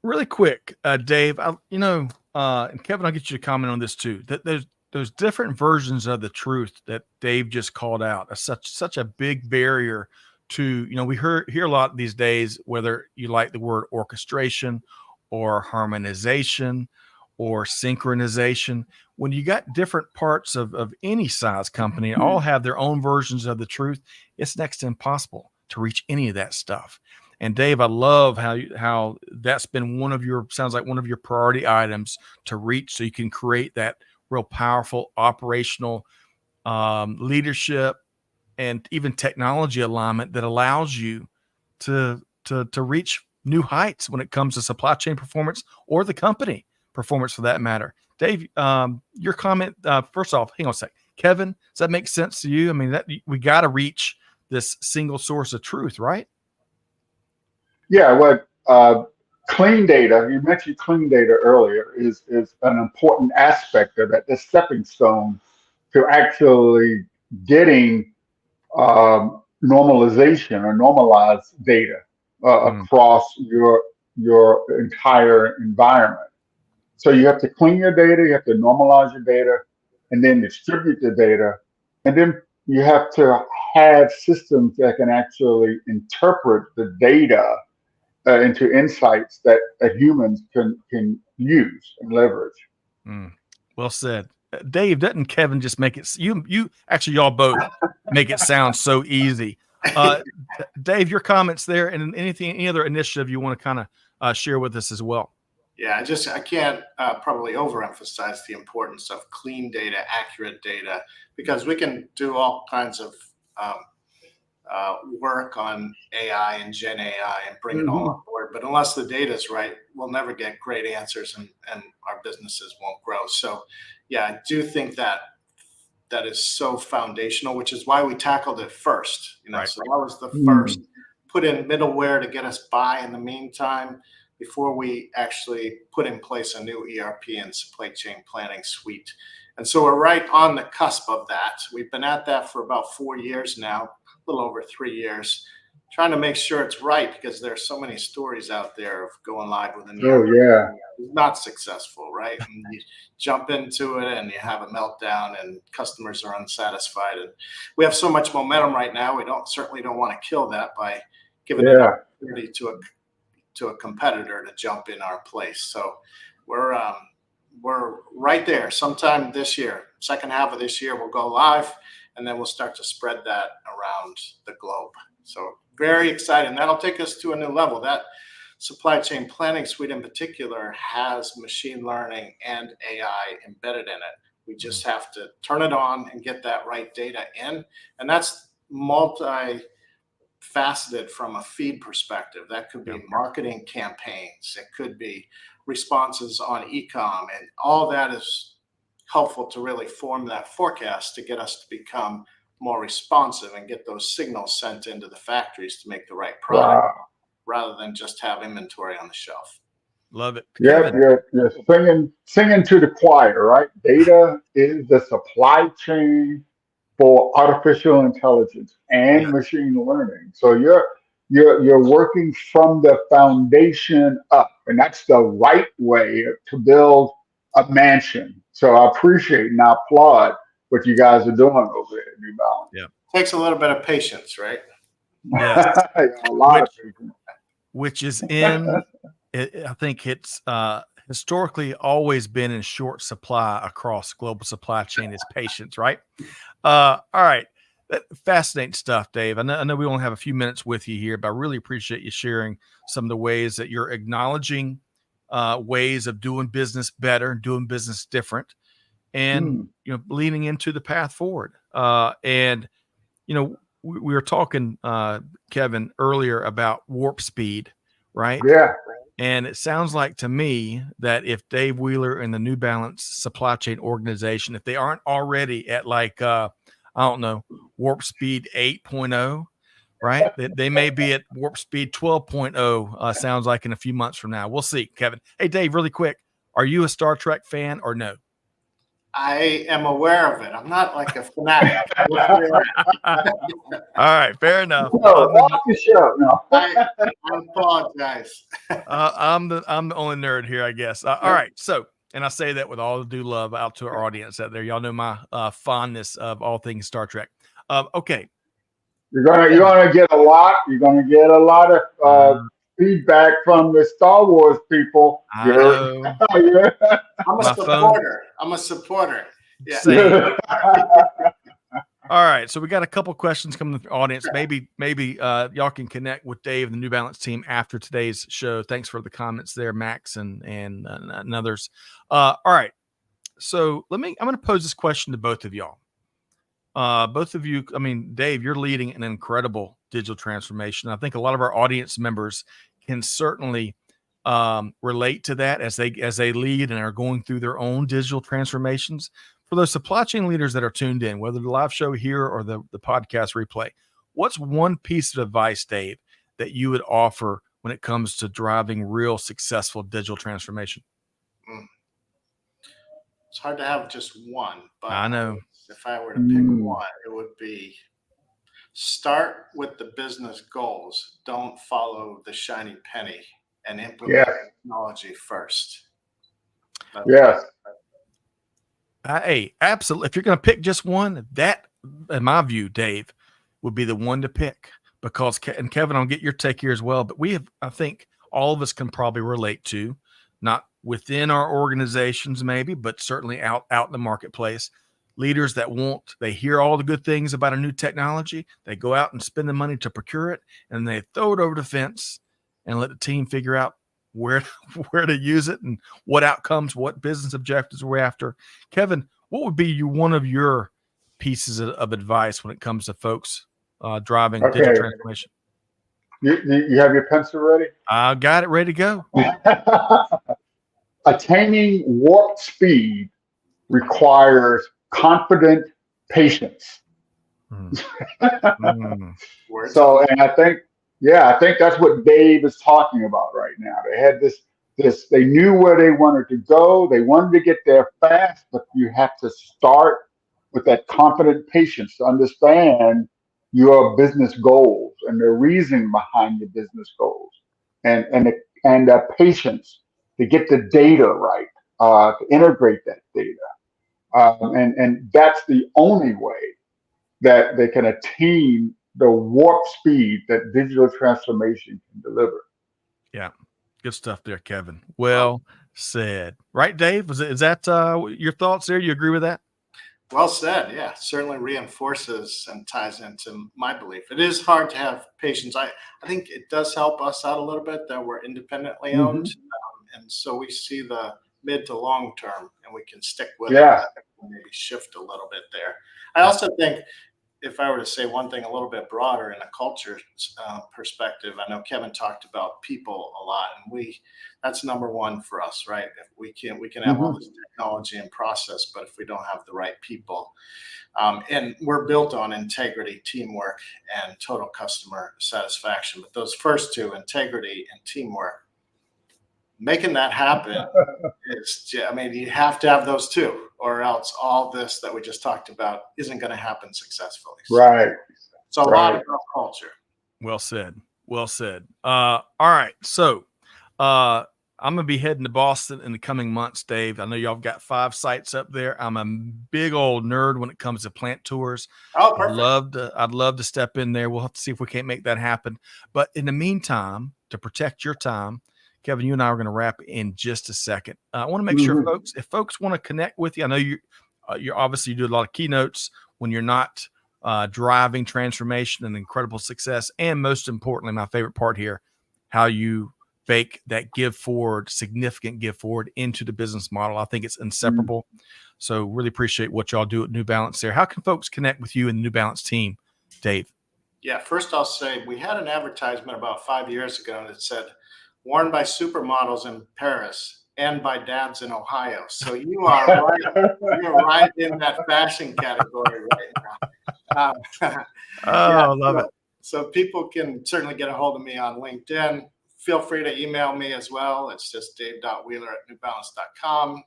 Really quick, Dave, and Kevin, I'll get you to comment on this too. That there's different versions of the truth that Dave just called out. Such a big barrier to, we hear a lot these days, whether you like the word orchestration or harmonization or synchronization. When you got different parts of any size company, all have their own versions of the truth, it's next to impossible to reach any of that stuff. And Dave, I love how that's been sounds like one of your priority items to reach, so you can create that real powerful operational leadership and even technology alignment that allows you to reach new heights when it comes to supply chain performance or the company performance for that matter. Dave, your comment, first off, hang on a sec. Kevin, does that make sense to you? I mean, that we got to reach this single source of truth, right? Yeah, what clean data, you mentioned clean data earlier, is an important aspect of that, the stepping stone to actually getting normalization or normalized data across your entire environment. So you have to clean your data, you have to normalize your data, and then distribute the data, and then you have to have systems that can actually interpret the data into insights that humans can use and leverage. Well said. Dave, doesn't Kevin just make it, you actually, y'all both make it sound so easy. Dave, your comments there, and any other initiative you want to kind of share with us as well? Yeah, I can't probably overemphasize the importance of clean data, accurate data, because we can do all kinds of work on AI and Gen AI and bring it all on board. But unless the data is right, we'll never get great answers, and our businesses won't grow. So, yeah, I do think that is so foundational, which is why we tackled it first. Right. So that was the first, put in middleware to get us by in the meantime, before we actually put in place a new ERP and supply chain planning suite. And so we're right on the cusp of that. We've been at that for about 4 years now, a little over 3 years, trying to make sure it's right, because there's so many stories out there of going live with an ERP. Not successful, right? And you jump into it and you have a meltdown and customers are unsatisfied. And we have so much momentum right now. We certainly don't want to kill that by giving an opportunity to a competitor to jump in our place. So we're right there. Sometime this year, second half of this year, we'll go live, and then we'll start to spread that around the globe. So very exciting. That'll take us to a new level. That supply chain planning suite in particular has machine learning and AI embedded in it. We just have to turn it on and get that right data in. And that's multi-faceted from a feed perspective. That could be marketing campaigns. It could be responses on e-com. And all that is helpful to really form that forecast to get us to become more responsive and get those signals sent into the factories to make the right product, rather than just have inventory on the shelf. Love it. Yeah, you're singing to the choir, right? Data is the supply chain for artificial intelligence and machine learning. So you're working from the foundation up, and that's the right way to build a mansion. So I appreciate and I applaud what you guys are doing over there at New Balance. Yeah, takes a little bit of patience, right? Yeah, a lot of patience. Which is I think it's historically always been in short supply across global supply chain is patience, right? All right. Fascinating stuff, Dave. I know we only have a few minutes with you here, but I really appreciate you sharing some of the ways that you're acknowledging ways of doing business better, doing business different, and leaning into the path forward. And we were talking, Kevin, earlier about warp speed, right? Yeah. And it sounds like to me that if Dave Wheeler and the New Balance supply chain organization, if they aren't already at warp speed 8.0, right? They may be at warp speed 12.0, sounds like in a few months from now. We'll see, Kevin. Hey, Dave, really quick. Are you a Star Trek fan or no? I am aware of it. I'm not like a fanatic. All right, fair enough. Off the show. No. I apologize. I'm the only nerd here, I guess. All right, so, and I say that with all the due love out to our audience out there. Y'all know my fondness of all things Star Trek. Okay, you're gonna get a lot. You're gonna get a lot of feedback from the Star Wars people. I know. I'm a supporter. Yeah. Same. All right, so we got a couple questions coming from the audience. Maybe y'all can connect with Dave and the New Balance team after today's show. Thanks for the comments there, Max and others. All right, so I'm going to pose this question to both of y'all. both of you, I mean, Dave, you're leading an incredible digital transformation. I think a lot of our audience members can certainly relate to that as they lead and are going through their own digital transformations. For those supply chain leaders that are tuned in, whether the live show here or the podcast replay, what's one piece of advice, Dave, that you would offer when it comes to driving real successful digital transformation? It's hard to have just one, but I know. if I were to pick one, it would be start with the business goals. Don't follow the shiny penny and implement technology first. Yes. Hey, absolutely. If you're going to pick just one, that, in my view, Dave, would be the one to pick because, and Kevin, I'll get your take here as well, but we have, I think all of us can probably relate to, not within our organizations maybe, but certainly out in the marketplace, leaders that they hear all the good things about a new technology. They go out and spend the money to procure it, and they throw it over the fence and let the team figure out where to use it and what outcomes, what business objectives we're after. Kevin, what would be one of your pieces of advice when it comes to folks driving digital transformation? You have your pencil ready? I got it ready to go. Attaining warp speed requires confident patience. So, and I think that's what Dave is talking about right now. They had this, they knew where they wanted to go. They wanted to get there fast, but you have to start with that confident patience to understand your business goals and the reason behind your business goals, and patience to get the data right, to integrate that data, and that's the only way that they can attain the warp speed that digital transformation can deliver. Yeah, good stuff there, Kevin. Well said. Right, Dave? Is that your thoughts there? You agree with that? Well said. Yeah, certainly reinforces and ties into my belief. It is hard to have patience. I think it does help us out a little bit that we're independently owned, and so we see the mid to long term, and we can stick with it and maybe shift a little bit there. I also think, if I were to say one thing a little bit broader in a culture perspective, I know Kevin talked about people a lot, and that's number one for us, right? If we can have all this technology and process, but if we don't have the right people, and we're built on integrity, teamwork, and total customer satisfaction. But those first two, integrity and teamwork, making that happen you have to have those two, or else all this that we just talked about isn't going to happen successfully. Right. So a lot about culture. Well said. Well said. All right. So I'm going to be heading to Boston in the coming months, Dave. I know y'all got 5 sites up there. I'm a big old nerd when it comes to plant tours. Oh, perfect. I'd love to step in there. We'll have to see if we can't make that happen. But in the meantime, to protect your time, Kevin, you and I are going to wrap in just a second. I want to make sure if folks want to connect with you, I know you're obviously, you do a lot of keynotes when you're not driving transformation and incredible success. And most importantly, my favorite part here, how you bake that significant give forward into the business model. I think it's inseparable. So really appreciate what y'all do at New Balance there. How can folks connect with you and the New Balance team, Dave? Yeah, first I'll say we had an advertisement about 5 years ago that said, worn by supermodels in Paris and by dads in Ohio. So you are you're right in that fashion category right now. I love it. So people can certainly get a hold of me on LinkedIn. Feel free to email me as well. It's just dave.wheeler@newbalance.com.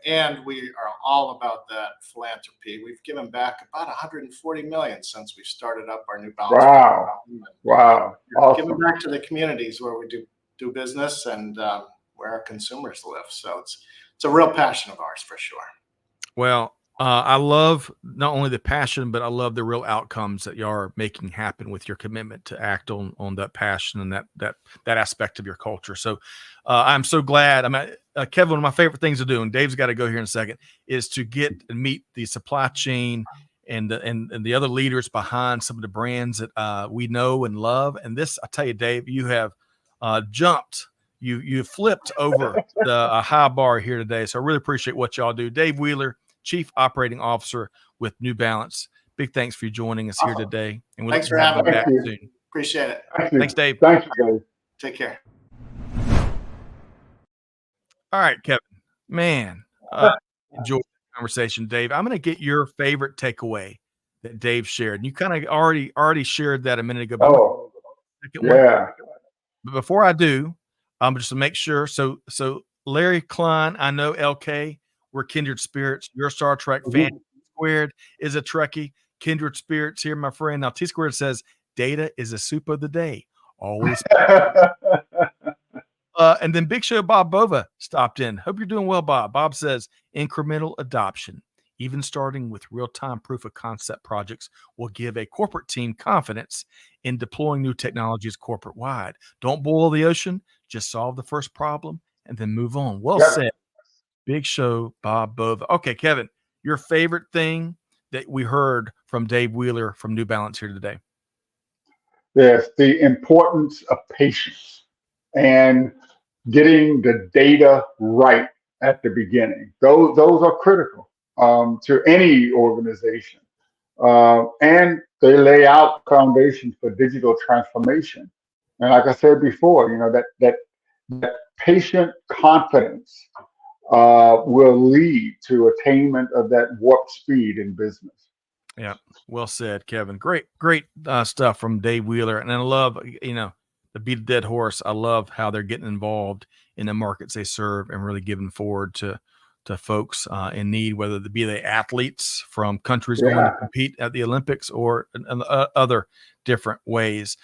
And we are all about that philanthropy. We've given back about $140 million since we started up our New Balance. Wow. Awesome. Giving back to the communities where we do business and where our consumers live. So it's a real passion of ours for sure. Well, I love not only the passion, but I love the real outcomes that you are making happen with your commitment to act on that passion and that aspect of your culture. So I'm so glad. Kevin, one of my favorite things to do, and Dave's got to go here in a second, is to get and meet the supply chain and the other leaders behind some of the brands that we know and love. And this, I tell you, Dave, you have jumped. You flipped over the high bar here today. So I really appreciate what y'all do. Dave Wheeler, Chief Operating Officer with New Balance. big thanks for you joining us here today. And we'll Thanks for have you having me. back Thank you. soon. Appreciate it. Thank you. Thanks, Dave. Thank you, Dave. Take care. All right, Kevin. Man, enjoyed the conversation, Dave. I'm going to get your favorite takeaway that Dave shared. And you kind of already shared that a minute ago. But I'm Oh, second one. yeah. But before I do, just to make sure. So Larry Klein, I know LK, we're kindred spirits. You're a Star Trek fan. Squared is a Trekkie. Kindred spirits here, my friend. Now T Squared says data is a soup of the day. Always. And then Big Show Bob Bova stopped in. Hope you're doing well, Bob. Bob says incremental adoption, even starting with real-time proof of concept projects, will give a corporate team confidence in deploying new technologies corporate-wide. Don't boil the ocean. Just solve the first problem and then move on. Well said. Big Show Bob Bova. Okay, Kevin, your favorite thing that we heard from Dave Wheeler from New Balance here today? Yes, the importance of patience and getting the data right at the beginning. Those are critical to any organization. And they lay out foundations for digital transformation. And like I said before, that patient confidence will lead to attainment of that warp speed in business. Yeah, well said, Kevin. Great stuff from Dave Wheeler. And I love, to beat a dead horse, I love how they're getting involved in the markets they serve and really giving forward to folks in need, whether they be the athletes from countries going to compete at the Olympics or other different ways.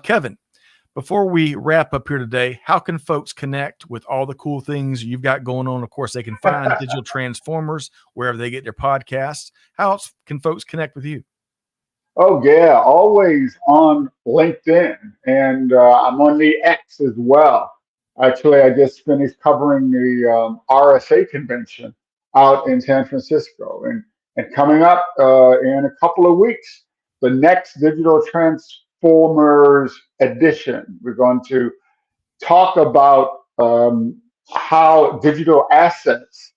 Kevin, before we wrap up here today, how can folks connect with all the cool things you've got going on? Of course, they can find Digital Transformers wherever they get their podcasts. How else can folks connect with you? Oh, yeah, always on LinkedIn. And I'm on the X as well. Actually, I just finished covering the RSA convention out in San Francisco. And coming up in a couple of weeks, the next Digital Transformers edition, we're going to talk about how digital assets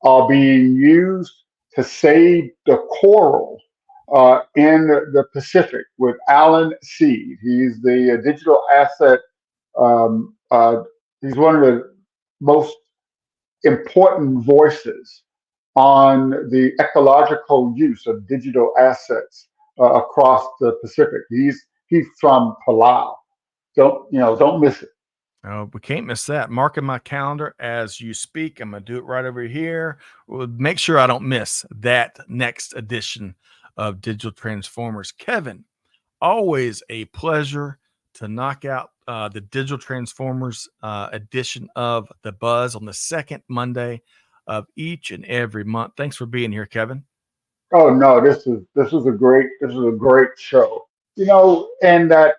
are being used to save the coral in the Pacific with Alan Seed. He's the digital asset. He's one of the most important voices on the ecological use of digital assets across the Pacific. He's from Palau. Don't miss it. Oh, we can't miss that. Marking my calendar as you speak. I'm going to do it right over here. We'll make sure I don't miss that next edition of Digital Transformers. Kevin, always a pleasure to knock out the Digital Transformers edition of The Buzz on the second Monday of each and every month. Thanks for being here, Kevin. Oh no, this is a great show. And that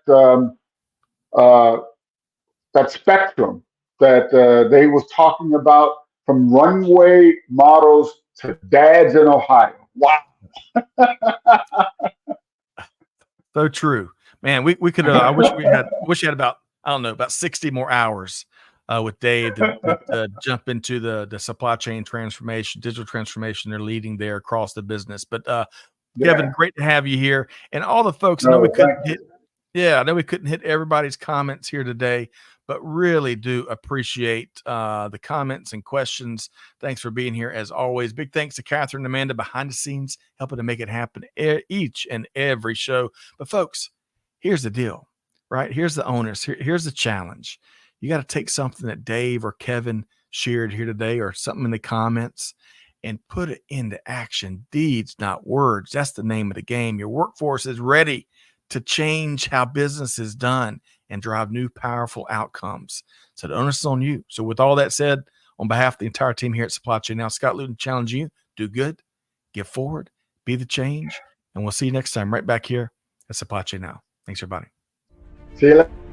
spectrum that they was talking about, from runway models to dads in Ohio. Wow. So true, man. We could. I wish you had about 60 more hours with Dave to jump into the supply chain transformation, digital transformation they're leading there across the business. But Kevin, great to have you here, and all the folks. I know we couldn't hit. Yeah, I know we couldn't hit everybody's comments here today, but really do appreciate the comments and questions. Thanks for being here as always. Big thanks to Catherine and Amanda behind the scenes, helping to make it happen each and every show. But folks, here's the deal, right? Here's the onus. Here's the challenge. You got to take something that Dave or Kevin shared here today or something in the comments and put it into action. Deeds, not words. That's the name of the game. Your workforce is ready to change how business is done and drive new powerful outcomes. So the onus is on you. So with all that said, on behalf of the entire team here at Supply Chain Now, Scott Luton challenging you, do good, give forward, be the change, and we'll see you next time right back here at Supply Chain Now. Thanks, everybody. See you later.